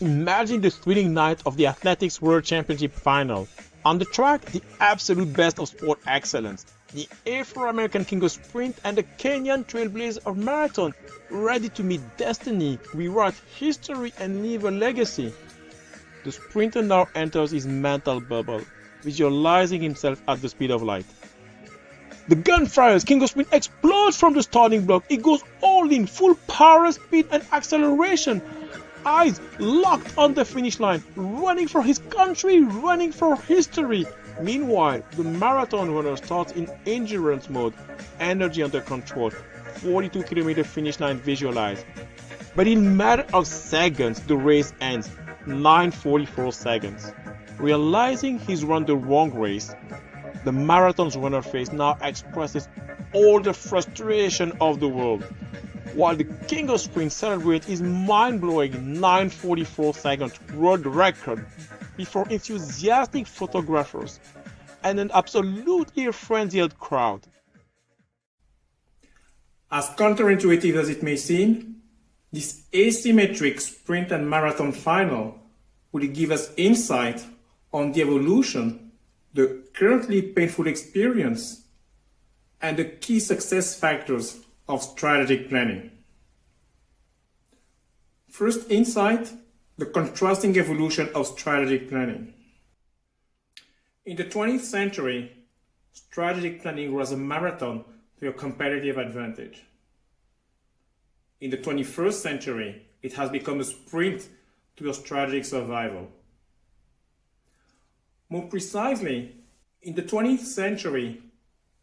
Imagine the thrilling night of the Athletics World Championship final. On the track, the absolute best of sport excellence. The Afro-American king of sprint and the Kenyan trailblazer of marathon, ready to meet destiny, rewrite history and leave a legacy. The sprinter now enters his mental bubble, visualizing himself at the speed of light. The gun fires, King of Sprint explodes from the starting block. It goes all in, full power, speed and acceleration. Eyes locked on the finish line, running for his country, running for history. Meanwhile, the marathon runner starts in endurance mode, energy under control, 42-kilometer finish line visualized. But in a matter of seconds, the race ends, 9:44 seconds. Realizing he's run the wrong race, the marathon's runner face now expresses all the frustration of the world, while the king of sprint celebrates his mind-blowing 9:44 seconds world record before enthusiastic photographers and an absolutely frenzied crowd. As counterintuitive as it may seem, this asymmetric sprint and marathon final will give us insight on the evolution, the currently painful experience, and the key success factors of strategic planning. First insight, the contrasting evolution of strategic planning. In the 20th century, strategic planning was a marathon to your competitive advantage. In the 21st century, it has become a sprint to your strategic survival. More precisely, in the 20th century,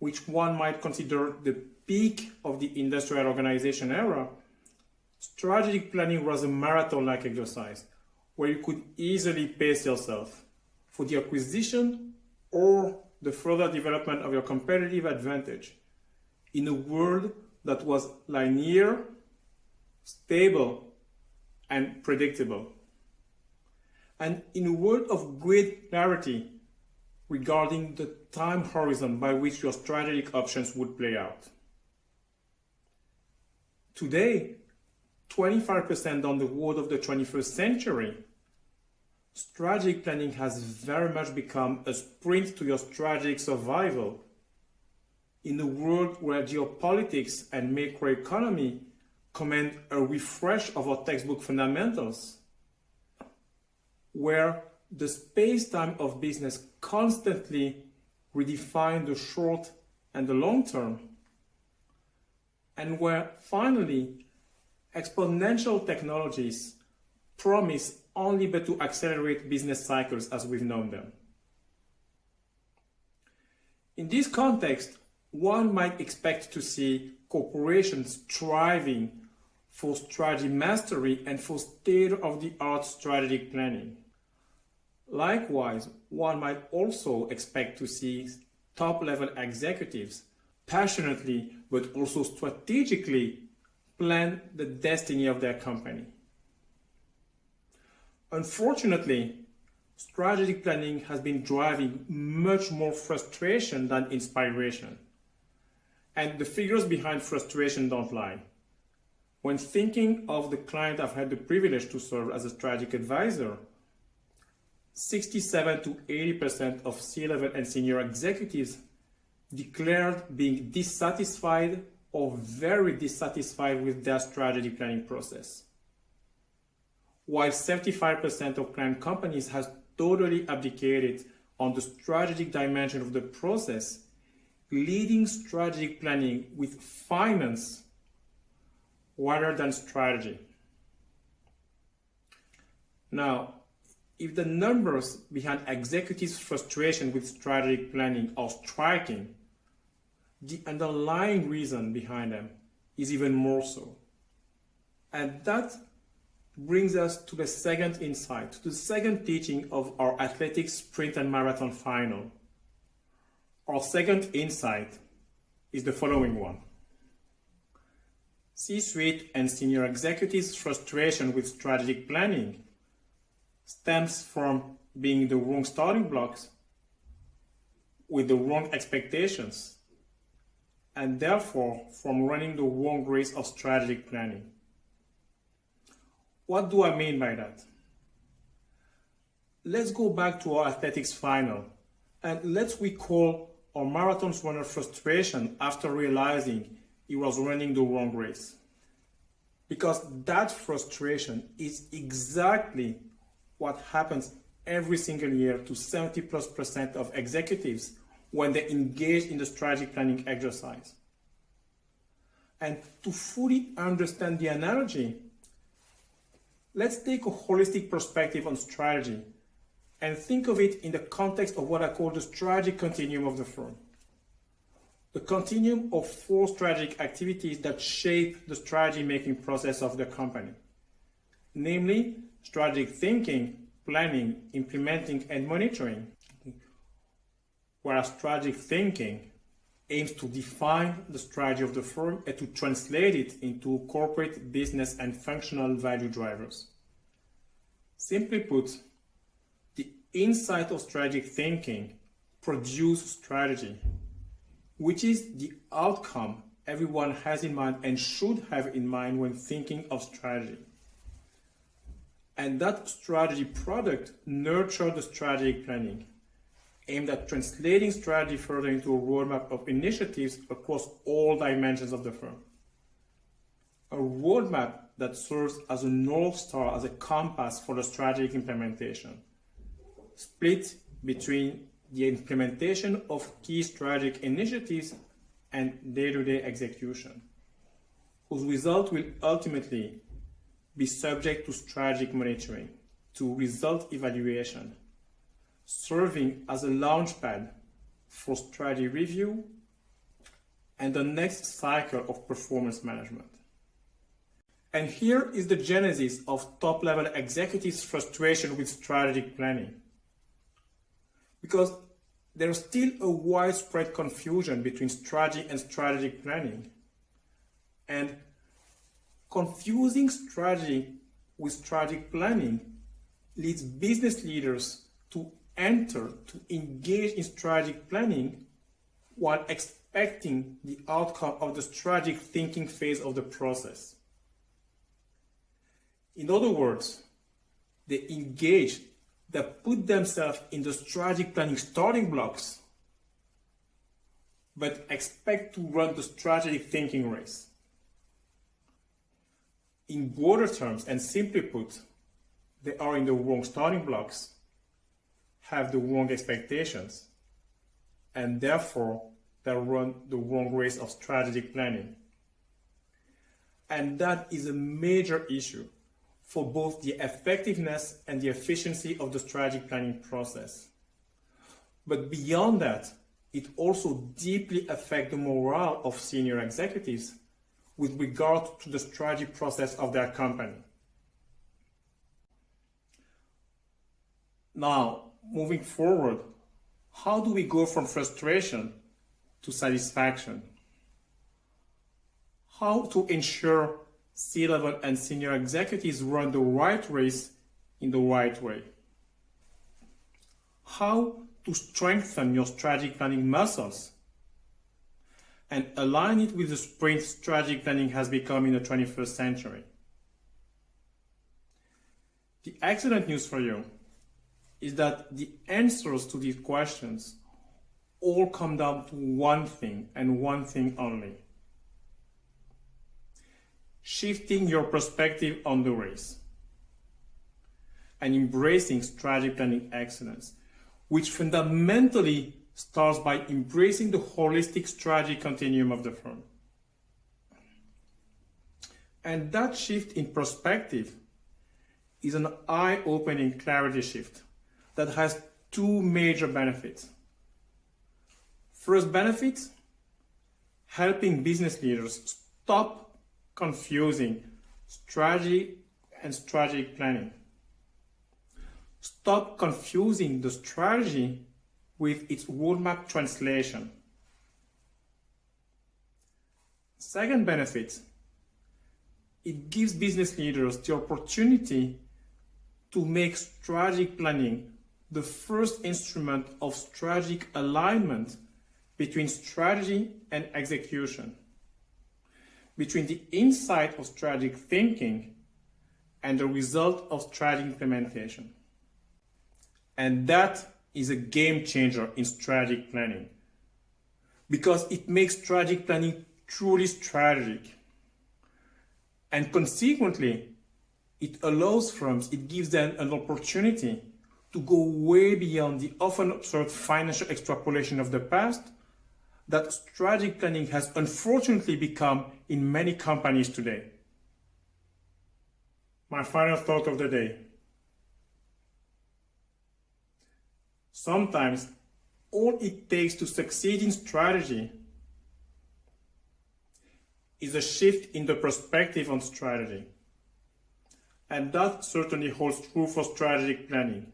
which one might consider the peak of the industrial organization era, strategic planning was a marathon-like exercise where you could easily pace yourself for the acquisition or the further development of your competitive advantage in a world that was linear, stable, and predictable, and in a world of great clarity regarding the time horizon by which your strategic options would play out. Today, 25% down the road of the 21st century, strategic planning has very much become a sprint to your strategic survival in a world where geopolitics and macroeconomy command a refresh of our textbook fundamentals, where the space-time of business constantly redefine the short and the long term, and where finally exponential technologies promise only but to accelerate business cycles as we've known them. In this context, one might expect to see corporations striving for strategy mastery and for state-of-the-art strategic planning. Likewise, one might also expect to see top-level executives passionately but also strategically plan the destiny of their company. Unfortunately, strategic planning has been driving much more frustration than inspiration. And the figures behind frustration don't lie. When thinking of the client I've had the privilege to serve as a strategic advisor, 67 to 80% of C-level and senior executives declared being dissatisfied or very dissatisfied with their strategy planning process, while 75% of client companies has totally abdicated on the strategic dimension of the process, leading strategic planning with finance rather than strategy. Now, if the numbers behind executives' frustration with strategic planning are striking, the underlying reason behind them is even more so. And that brings us to the second insight, to the second teaching of our athletics sprint and marathon final. Our second insight is the following one. C-suite and senior executives' frustration with strategic planning stems from being the wrong starting blocks with the wrong expectations, and therefore from running the wrong race of strategic planning. What do I mean by that? let's go back to our athletics final and let's recall our marathon runner's frustration after realizing he was running the wrong race. Because that frustration is exactly what happens every single year to 70+% of executives when they engage in the strategic planning exercise. And to fully understand the analogy, let's take a holistic perspective on strategy and think of it in the context of what I call the strategic continuum of the firm. The continuum of 4 strategic activities that shape the strategy making process of the company, namely strategic thinking, planning, implementing, and monitoring. Whereas strategic thinking aims to define the strategy of the firm and to translate it into corporate, business, and functional value drivers. Simply put, the insight of strategic thinking produces strategy, which is the outcome everyone has in mind and should have in mind when thinking of strategy. And that strategy product nurtures the strategic planning, aimed at translating strategy further into a roadmap of initiatives across all dimensions of the firm. A roadmap that serves as a North Star, as a compass for the strategic implementation, split between the implementation of key strategic initiatives and day-to-day execution, whose result will ultimately be subject to strategic monitoring, to result evaluation, serving as a launchpad for strategy review and the next cycle of performance management. And here is the genesis of top-level executives' frustration with strategic planning. Because there's still a widespread confusion between strategy and strategic planning. And confusing strategy with strategic planning leads business leaders to engage in strategic planning while expecting the outcome of the strategic thinking phase of the process. In other words, they put themselves in the strategic planning starting blocks, but expect to run the strategic thinking race. In broader terms, and simply put, they are in the wrong starting blocks, have the wrong expectations, and therefore they run the wrong race of strategic planning. And that is a major issue for both the effectiveness and the efficiency of the strategic planning process. But beyond that, it also deeply affects the morale of senior executives with regard to the strategy process of their company. Now, moving forward, how do we go from frustration to satisfaction? How to ensure C-level and senior executives run the right race in the right way? How to strengthen your strategic planning muscles and align it with the sprint strategic planning has become in the 21st century? The excellent news for you is that the answers to these questions all come down to one thing and one thing only: shifting your perspective on the race and embracing strategic planning excellence, which fundamentally starts by embracing the holistic strategy continuum of the firm. And that shift in perspective is an eye-opening clarity shift that has 2 major benefits. First benefit, helping business leaders stop confusing strategy and strategic planning. Stop confusing the strategy with its roadmap translation. Second benefit, it gives business leaders the opportunity to make strategic planning the first instrument of strategic alignment between strategy and execution, between the insight of strategic thinking and the result of strategy implementation. And that is a game changer in strategic planning, because it makes strategic planning truly strategic. And consequently, it allows firms, it gives them an opportunity to go way beyond the often observed financial extrapolation of the past that strategic planning has unfortunately become in many companies today. My final thought of the day. Sometimes all it takes to succeed in strategy is a shift in the perspective on strategy. And that certainly holds true for strategic planning.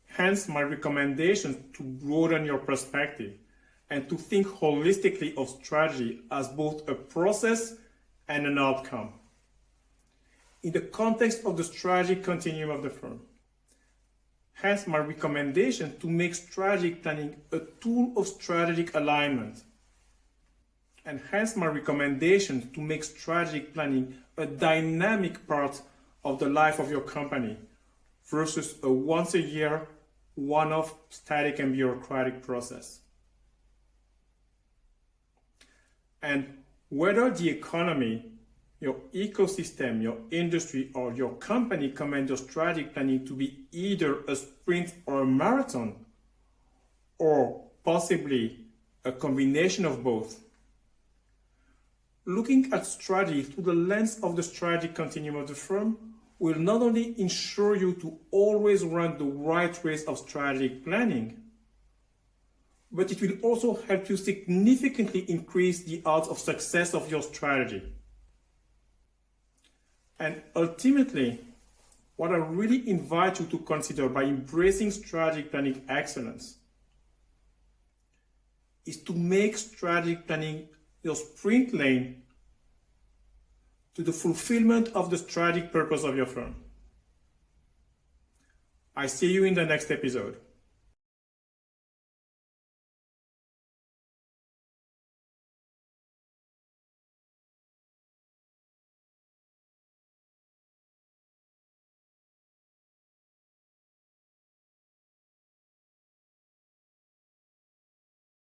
Hence my recommendation to broaden your perspective and to think holistically of strategy as both a process and an outcome in the context of the strategic continuum of the firm. Hence my recommendation to make strategic planning a tool of strategic alignment. And hence my recommendation to make strategic planning a dynamic part of the life of your company versus a once a year, one-off static and bureaucratic process. And whether the economy, your ecosystem, your industry, or your company command your strategic planning to be either a sprint or a marathon, or possibly a combination of both, looking at strategy through the lens of the strategic continuum of the firm will not only ensure you to always run the right race of strategic planning, but it will also help you significantly increase the odds of success of your strategy. And ultimately, what I really invite you to consider by embracing strategic planning excellence is to make strategic planning your sprint lane to the fulfillment of the strategic purpose of your firm. I see you in the next episode.